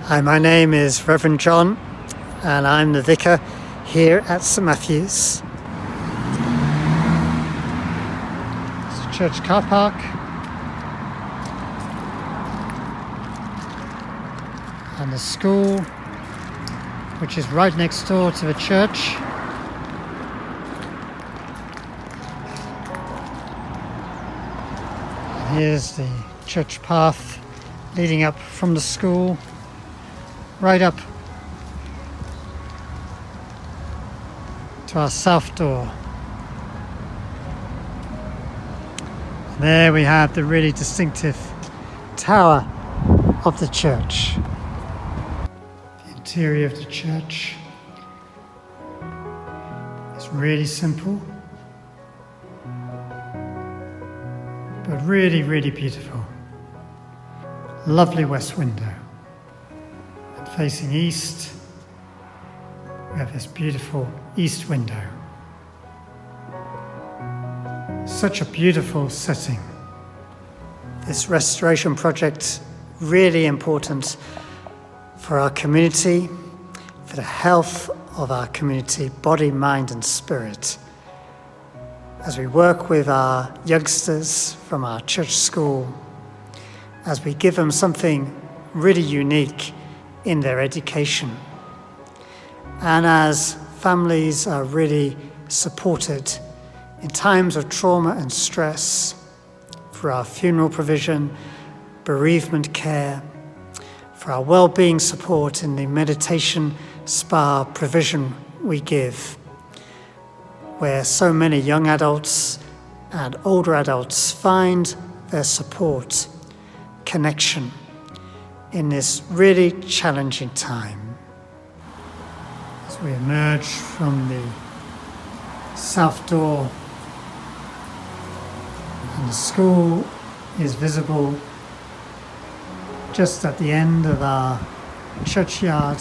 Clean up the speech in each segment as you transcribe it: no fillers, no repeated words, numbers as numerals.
Hi, my name is Reverend John, and I'm the vicar here at St Matthew's. It's a church car park. And the school, which is right next door to the church. And here's the church path leading up from the school right up to our south door. And there we have the really distinctive tower of the church. The interior of the church is really simple, but really, really beautiful. Lovely west window. And facing east, we have this beautiful east window. Such a beautiful setting. This restoration project, really important for our community, for the health of our community, body, mind and spirit. As we work with our youngsters from our church school, as we give them something really unique in their education, and as families are really supported in times of trauma and stress for our funeral provision, bereavement care, for our well-being support in the meditation spa provision we give, where so many young adults and older adults find their support, connection in this really challenging time. As we emerge from the south door, and the school is visible just at the end of our churchyard.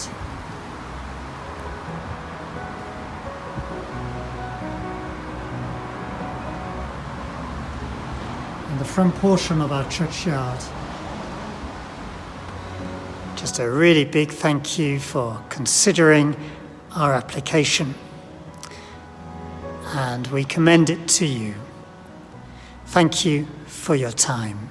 And the front portion of our churchyard. Just a really big thank you for considering our application, and we commend it to you. Thank you for your time.